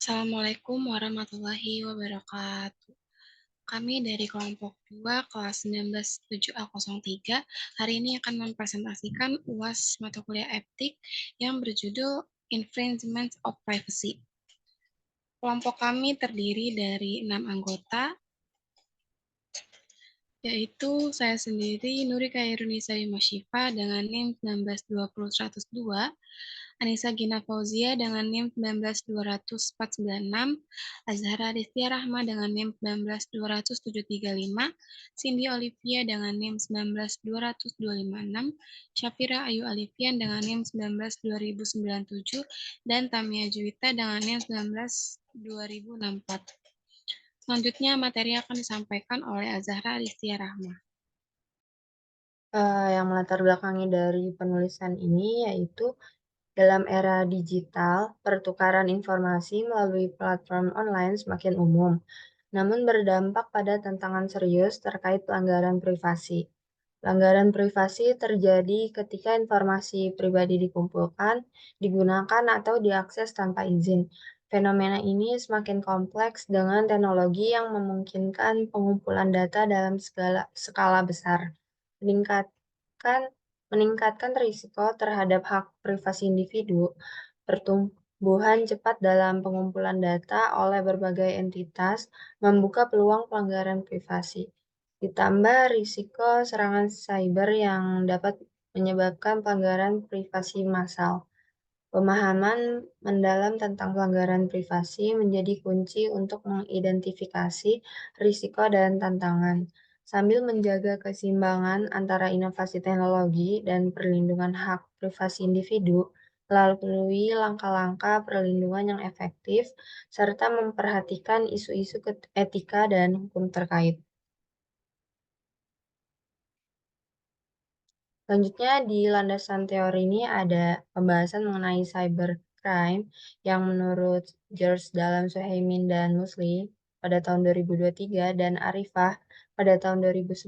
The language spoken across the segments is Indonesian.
Assalamualaikum warahmatullahi wabarakatuh. Kami dari kelompok 2 kelas 19-7A03 hari ini akan mempresentasikan UAS mata kuliah etik yang berjudul Infringement of Privacy. Kelompok kami terdiri dari 6 anggota, yaitu saya sendiri Nuri Khairunisa Masyifa dengan NIM 1920102, Anissa Gina Fauzia dengan NIM 1920496, Azhara Rizkia Rahma dengan NIM 1920735, Cindy Olivia dengan NIM 1920256, Syafira Ayu Alifian dengan NIM 19297, dan Tamia Juwita dengan NIM 19064. Selanjutnya materi akan disampaikan oleh Azhara Rizkia Rahma. Yang melatar belakangi dari penulisan ini yaitu dalam era digital, pertukaran informasi melalui platform online semakin umum, namun berdampak pada tantangan serius terkait pelanggaran privasi. Pelanggaran privasi terjadi ketika informasi pribadi dikumpulkan, digunakan, atau diakses tanpa izin. Fenomena ini semakin kompleks dengan teknologi yang memungkinkan pengumpulan data dalam skala besar, meningkatkan risiko terhadap hak privasi individu, pertumbuhan cepat dalam pengumpulan data oleh berbagai entitas, membuka peluang pelanggaran privasi. Ditambah risiko serangan cyber yang dapat menyebabkan pelanggaran privasi massal. Pemahaman mendalam tentang pelanggaran privasi menjadi kunci untuk mengidentifikasi risiko dan tantangan, sambil menjaga keseimbangan antara inovasi teknologi dan perlindungan hak privasi individu melalui langkah-langkah perlindungan yang efektif, serta memperhatikan isu-isu etika dan hukum terkait. Selanjutnya di landasan teori ini ada pembahasan mengenai cybercrime yang menurut George Dalam Suhaimin dan Musli pada tahun 2023 dan Arifah pada tahun 2011.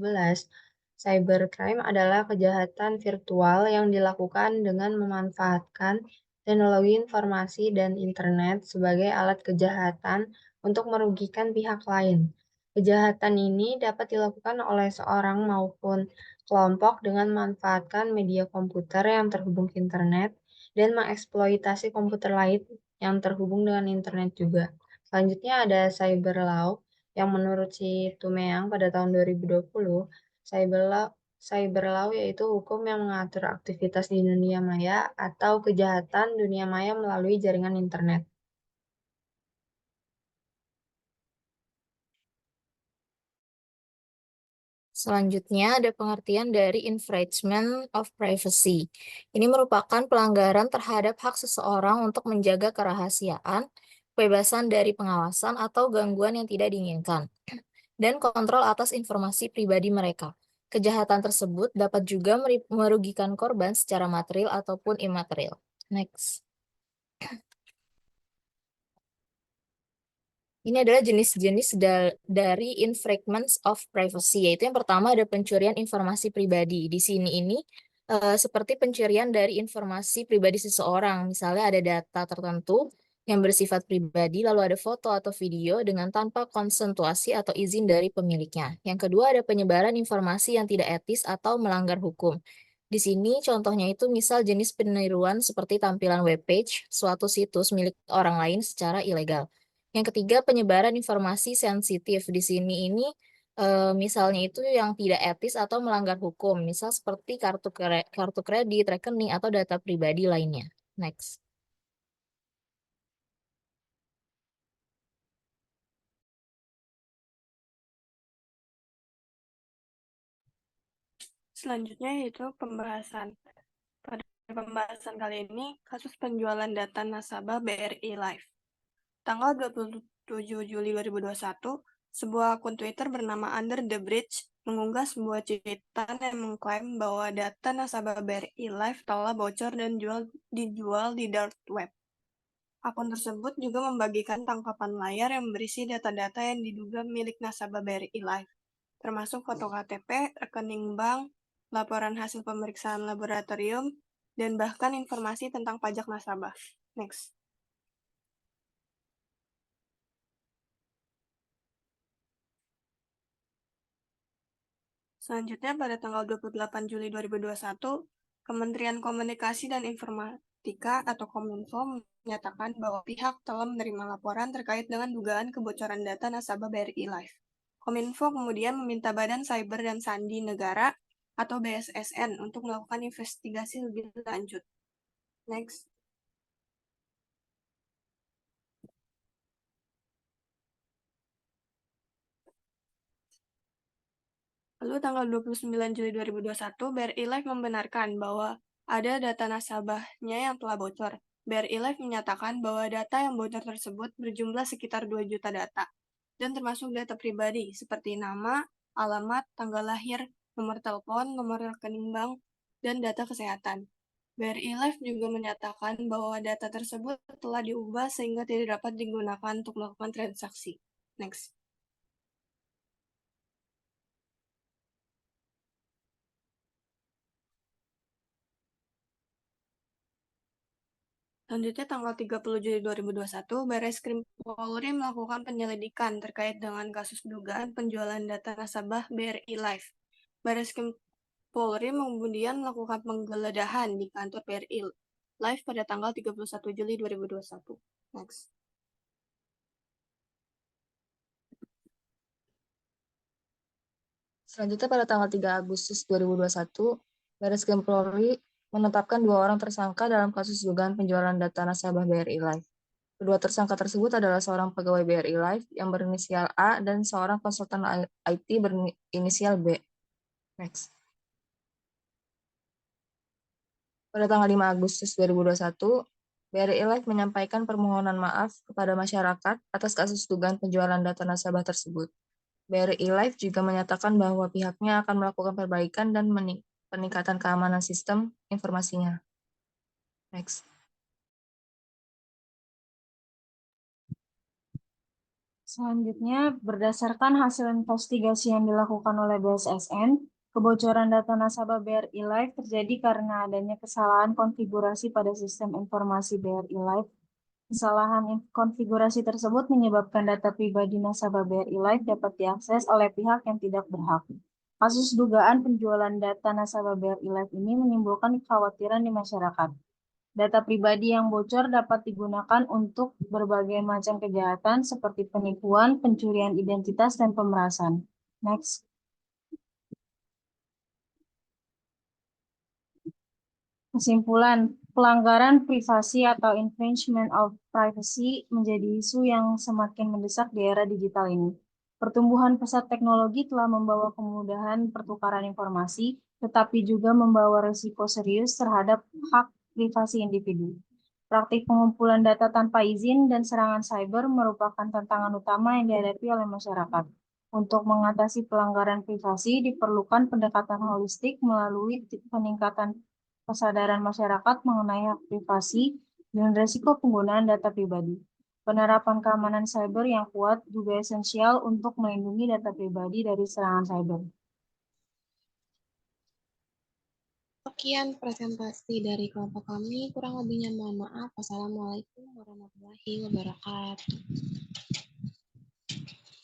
Cybercrime adalah kejahatan virtual yang dilakukan dengan memanfaatkan teknologi informasi dan internet sebagai alat kejahatan untuk merugikan pihak lain. Kejahatan ini dapat dilakukan oleh seorang maupun kelompok dengan memanfaatkan media komputer yang terhubung ke internet dan mengeksploitasi komputer lain yang terhubung dengan internet juga. Selanjutnya ada cyber law yang menurut si Tumeang pada tahun 2020, cyber law yaitu hukum yang mengatur aktivitas di dunia maya atau kejahatan dunia maya melalui jaringan internet. Selanjutnya ada pengertian dari infringement of privacy. Ini merupakan pelanggaran terhadap hak seseorang untuk menjaga kerahasiaan, kebebasan dari pengawasan atau gangguan yang tidak diinginkan, dan kontrol atas informasi pribadi mereka. Kejahatan tersebut dapat juga merugikan korban secara material ataupun imaterial. Next. Ini adalah jenis-jenis dari infringements of privacy, yaitu yang pertama ada pencurian informasi pribadi. Di sini ini seperti pencurian dari informasi pribadi seseorang, misalnya ada data tertentu yang bersifat pribadi, lalu ada foto atau video dengan tanpa konsentuasi atau izin dari pemiliknya. Yang kedua ada penyebaran informasi yang tidak etis atau melanggar hukum. Di sini contohnya itu misal jenis peniruan seperti tampilan webpage suatu situs milik orang lain secara ilegal. Yang ketiga, penyebaran informasi sensitif. Di sini ini misalnya itu yang tidak etis atau melanggar hukum, misal seperti kartu kredit, rekening, atau data pribadi lainnya. Next. Selanjutnya yaitu pembahasan. Pada pembahasan kali ini, kasus penjualan data nasabah BRI Live. Tanggal 27 Juli 2021, sebuah akun Twitter bernama Under the Bridge mengunggah sebuah cuitan yang mengklaim bahwa data nasabah BRI Live telah bocor dan dijual di dark web. Akun tersebut juga membagikan tangkapan layar yang berisi data-data yang diduga milik nasabah BRI Live, termasuk foto KTP, rekening bank, laporan hasil pemeriksaan laboratorium, dan bahkan informasi tentang pajak nasabah. Next. Selanjutnya, pada tanggal 28 Juli 2021, Kementerian Komunikasi dan Informatika atau Kominfo menyatakan bahwa pihak telah menerima laporan terkait dengan dugaan kebocoran data nasabah BRI Life. Kominfo kemudian meminta Badan Cyber dan Sandi Negara atau BSSN untuk melakukan investigasi lebih lanjut. Next. Lalu tanggal 29 Juli 2021, BRI Life membenarkan bahwa ada data nasabahnya yang telah bocor. BRI Life menyatakan bahwa data yang bocor tersebut berjumlah sekitar 2 juta data, dan termasuk data pribadi seperti nama, alamat, tanggal lahir, nomor telepon, nomor rekening bank, dan data kesehatan. BRI Life juga menyatakan bahwa data tersebut telah diubah sehingga tidak dapat digunakan untuk melakukan transaksi. Next. Selanjutnya, tanggal 30 Juli 2021, Barreskrim Polri melakukan penyelidikan terkait dengan kasus dugaan penjualan data nasabah BRI Life. Barreskrim Polri kemudian melakukan penggeledahan di kantor BRI Life pada tanggal 31 Juli 2021. Next. Selanjutnya pada tanggal 3 Agustus 2021, Barreskrim Polri menetapkan 2 orang tersangka dalam kasus dugaan penjualan data nasabah BRI Life. Kedua tersangka tersebut adalah seorang pegawai BRI Life yang berinisial A dan seorang konsultan IT berinisial B. Next. Pada tanggal 5 Agustus 2021, BRI Life menyampaikan permohonan maaf kepada masyarakat atas kasus dugaan penjualan data nasabah tersebut. BRI Life juga menyatakan bahwa pihaknya akan melakukan perbaikan dan peningkatan keamanan sistem informasinya. Next. Selanjutnya, berdasarkan hasil investigasi yang dilakukan oleh BSSN, kebocoran data nasabah BRI Life terjadi karena adanya kesalahan konfigurasi pada sistem informasi BRI Life. Kesalahan konfigurasi tersebut menyebabkan data pribadi nasabah BRI Life dapat diakses oleh pihak yang tidak berhak. Kasus dugaan penjualan data nasabah BRI Life ini menimbulkan kekhawatiran di masyarakat. Data pribadi yang bocor dapat digunakan untuk berbagai macam kejahatan seperti penipuan, pencurian identitas, dan pemerasan. Next. Kesimpulan, pelanggaran privasi atau infringement of privacy menjadi isu yang semakin mendesak di era digital ini. Pertumbuhan pesat teknologi telah membawa kemudahan pertukaran informasi, tetapi juga membawa risiko serius terhadap hak privasi individu. Praktik pengumpulan data tanpa izin dan serangan cyber merupakan tantangan utama yang dihadapi oleh masyarakat. Untuk mengatasi pelanggaran privasi, diperlukan pendekatan holistik melalui peningkatan kesadaran masyarakat mengenai hak privasi dan risiko penggunaan data pribadi. Penerapan keamanan cyber yang kuat juga esensial untuk melindungi data pribadi dari serangan cyber. Sekian presentasi dari kelompok kami. Kurang lebihnya mohon maaf. Wassalamualaikum warahmatullahi wabarakatuh.